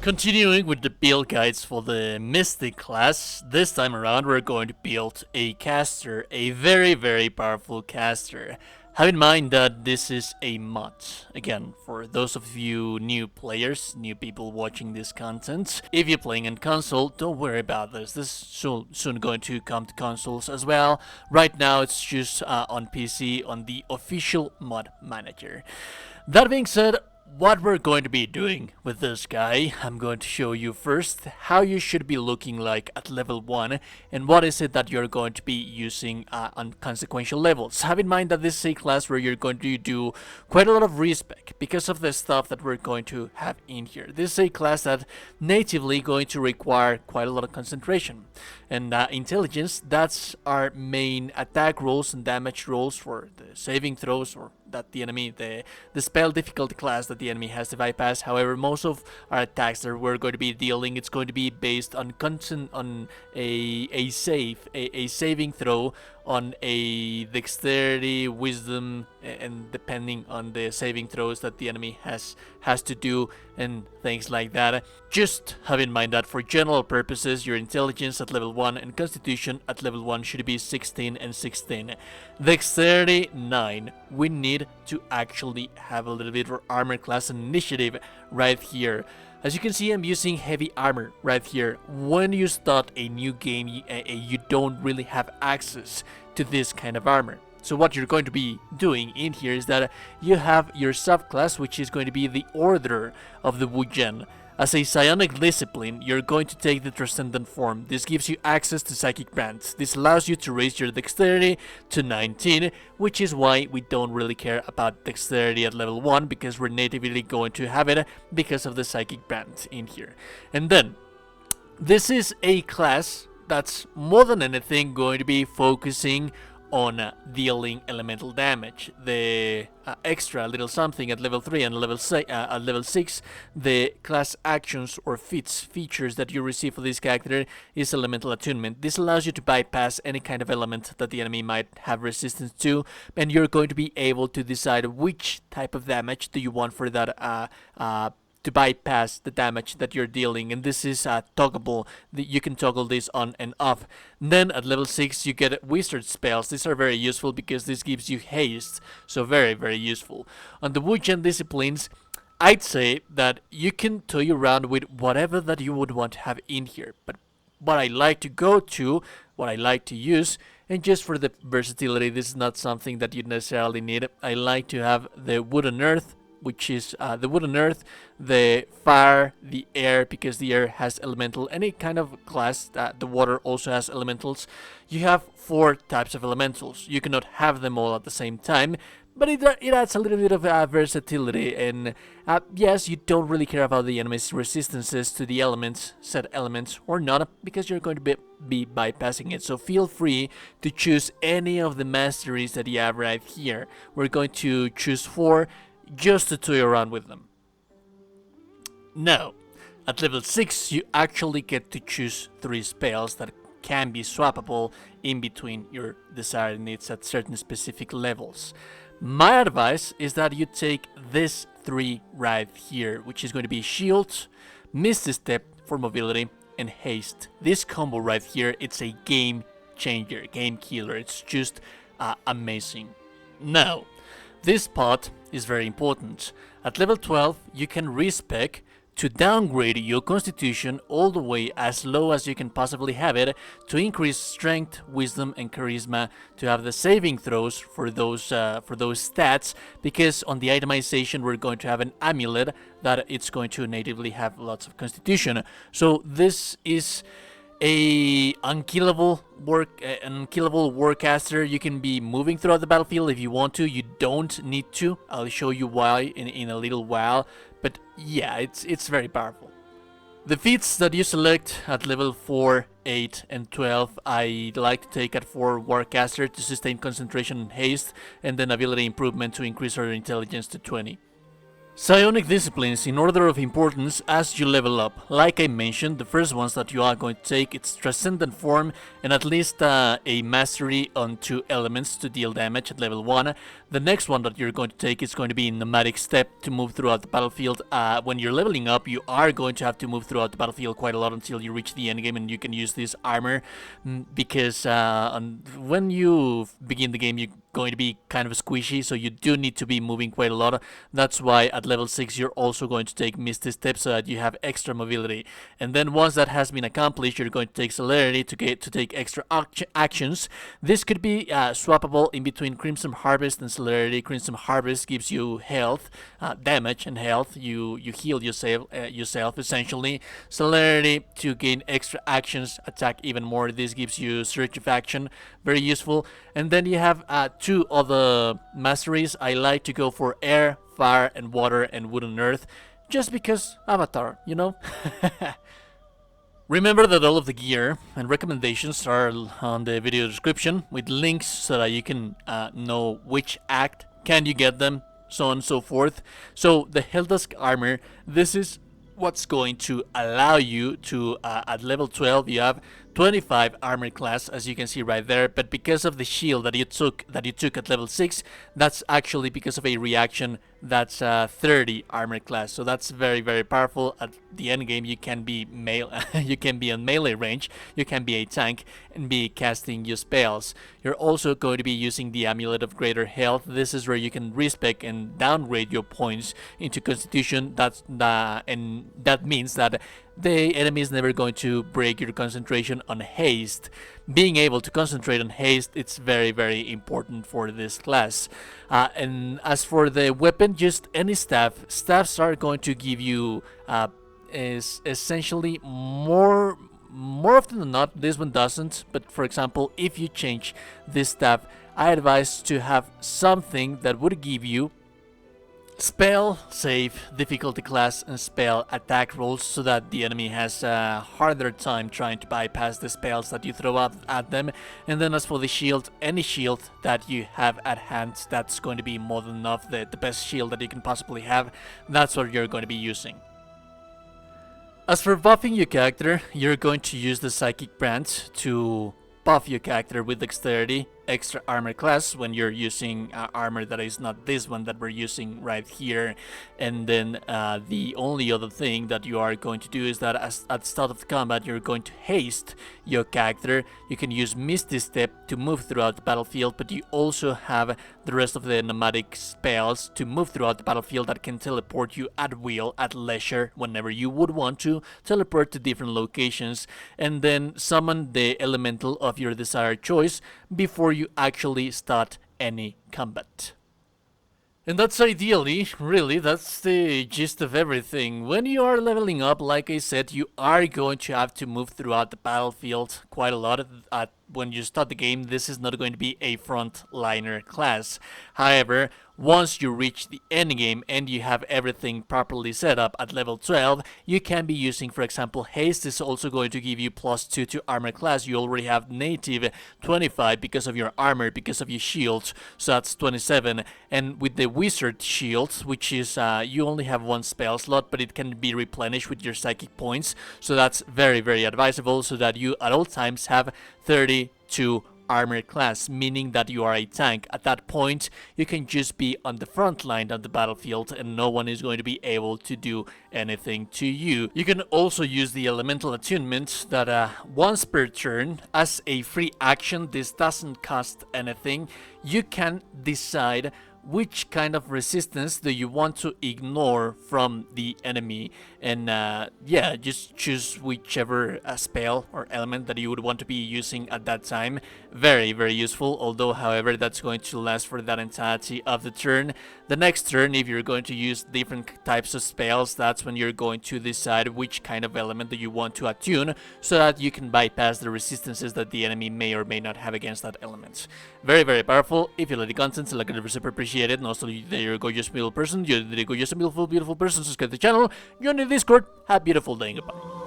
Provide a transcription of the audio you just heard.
Continuing with the build guides for the Mystic class, this time around we're going to build a caster, a very powerful caster. Have in mind that this is a mod. Again, for those of you new players, new people watching this content, if you're playing on console, don't worry about this. This is soon going to come to consoles as well. Right now it's just on PC on the official mod manager. That being said, what we're going to be doing with this guy, I'm going to show you first how you should be looking like at level 1 and what is it that you're going to be using on consequential levels. Have in mind that this is a class where you're going to do quite a lot of respec because of the stuff that we're going to have in here. This is a class that natively going to require quite a lot of concentration. And intelligence, that's our main attack rolls and damage rolls for the saving throws or that the enemy, the spell difficulty class that the enemy has to bypass. However, most of our attacks that we're going to be dealing, it's going to be based on a saving throw on a dexterity, wisdom, and depending on the saving throws that the enemy has to do and things like that. Just have in mind that for general purposes, your intelligence at level 1 and constitution at level 1 should be 16 and 16. Dexterity 9. We need to actually have a little bit of armor class initiative right here. As you can see, I'm using heavy armor right here. When you start a new game, you don't really have access to this kind of armor. So what you're going to be doing in here is that you have your subclass, which is going to be the Order of the Wujen. As a psionic discipline, you're going to take the Transcendent form. This gives you access to Psychic Brands. This allows you to raise your dexterity to 19, which is why we don't really care about dexterity at level 1, because we're natively going to have it because of the Psychic Brands in here. And then, this is a class that's more than anything going to be focusing on dealing elemental damage. The extra little something at level 3 and at level 6, the class actions or features that you receive for this character is elemental attunement. This allows you to bypass any kind of element that the enemy might have resistance to, and you're going to be able to decide which type of damage do you want for that to bypass the damage that you're dealing, and this is toggleable. You can toggle this on and off. Then at level 6 you get wizard spells. These are very useful because this gives you haste, so very useful. On the Wujen disciplines, I'd say that you can toy around with whatever that you would want to have in here, but what I like to go to, what I like to use, and just for the versatility, this is not something that you necessarily need, I like to have the Wood and Earth, which is the wood and earth, the fire, the air, because the air has elemental, any kind of class that the water also has elementals. You have 4 types of elementals. You cannot have them all at the same time, but it adds a little bit of versatility, and yes, you don't really care about the enemy's resistances to the elements, set elements or not, because you're going to be bypassing it. So feel free to choose any of the masteries that you have right here. We're going to choose 4 just to toy around with them. Now, at level 6, you actually get to choose 3 spells that can be swappable in between your desired needs at certain specific levels. My advice is that you take this 3 right here, which is going to be Shield, Misty Step for mobility, and Haste. This combo right here, it's a game changer, game killer. It's just amazing. Now, this part is very important. At level 12, you can respec to downgrade your constitution all the way as low as you can possibly have it, to increase strength, wisdom, and charisma, to have the saving throws for those stats, because on the itemization we're going to have an amulet that it's going to natively have lots of constitution. So this is an unkillable warcaster. You can be moving throughout the battlefield if you want to. You don't need to. I'll show you why in a little while. But yeah, it's very powerful. The feats that you select at level 4, 8, and 12, I like to take at 4 Warcaster to sustain concentration and haste, and then ability improvement to increase our intelligence to 20. Psionic disciplines in order of importance as you level up. Like I mentioned, the first ones that you are going to take, it's Transcendent Form and at least a mastery on 2 elements to deal damage at level 1. The next one that you're going to take is going to be Nomadic Step to move throughout the battlefield. When you're leveling up, you are going to have to move throughout the battlefield quite a lot until you reach the endgame and you can use this armor, because when you begin the game, you're going to be kind of squishy, so you do need to be moving quite a lot. That's why at level 6 you're also going to take Misty Step so that you have extra mobility. And then once that has been accomplished, you're going to take Celerity to take extra actions. This could be swappable in between Crimson Harvest and Celerity. Crimson Harvest gives you health, damage and health. You heal yourself essentially. Celerity to gain extra actions, attack even more. This gives you Surge of Action, very useful. And then you have 2 other masteries. I like to go for Air, Fire and Water and Wood and Earth, just because Avatar, you know? Remember that all of the gear and recommendations are on the video description with links so that you can know which act can you get them, so on and so forth. So the Helldusk armor, this is what's going to allow you to at level 12 you have 25 armor class, as you can see right there, but because of the shield that you took at level 6, that's actually because of a reaction that's 30 armor class. So that's very, very powerful. At the end game you can be you can be on melee range, you can be a tank and be casting your spells. You're also going to be using the Amulet of Greater Health. This is where you can respec and downgrade your points into Constitution. And that means that the enemy is never going to break your concentration on haste. Being able to concentrate on haste, it's very, very important for this class. And as for the weapon, just any staff. Staffs are going to give you is essentially more often than not. This one doesn't, but for example, if you change this staff, I advise to have something that would give you spell, save, difficulty class, and spell attack rolls, so that the enemy has a harder time trying to bypass the spells that you throw up at them. And then as for the shield, any shield that you have at hand, that's going to be more than enough. The best shield that you can possibly have, that's what you're going to be using. As for buffing your character, you're going to use the Psychic Brand to buff your character with Dexterity, extra armor class when you're using armor that is not this one that we're using right here. And then the only other thing that you are going to do is that at the start of the combat you're going to haste your character. You can use Misty Step to move throughout the battlefield, but you also have the rest of the nomadic spells to move throughout the battlefield that can teleport you at will, at leisure, whenever you would want to teleport to different locations, and then summon the elemental of your desired choice before you actually start any combat. And that's ideally, really, that's the gist of everything. When you are leveling up, like I said, you are going to have to move throughout the battlefield quite a lot. When you start the game, this is not going to be a frontliner class. However, once you reach the end game and you have everything properly set up at level 12, you can be using, for example, haste is also going to give you +2 to armor class. You already have native 25 because of your armor, because of your shield, so that's 27. And with the wizard shield, which is you only have 1 spell slot, but it can be replenished with your psychic points, so that's very, very advisable, so that you at all times have 32 armor class, meaning that you are a tank. At that point, you can just be on the front line of the battlefield and no one is going to be able to do anything to you. You can also use the elemental attunement that once per turn, as a free action, this doesn't cost anything. You can decide which kind of resistance do you want to ignore from the enemy, and yeah, just choose whichever spell or element that you would want to be using at that time. Very, very useful, although however that's going to last for that entirety of the turn. The next turn, if you're going to use different types of spells, that's when you're going to decide which kind of element that you want to attune, so that you can bypass the resistances that the enemy may or may not have against that element. Very, very powerful. If you like the content, like it, super appreciate it. And also, there you go, just a beautiful person. You're a beautiful person. Subscribe to the channel. Join the Discord. Have a beautiful day. Goodbye.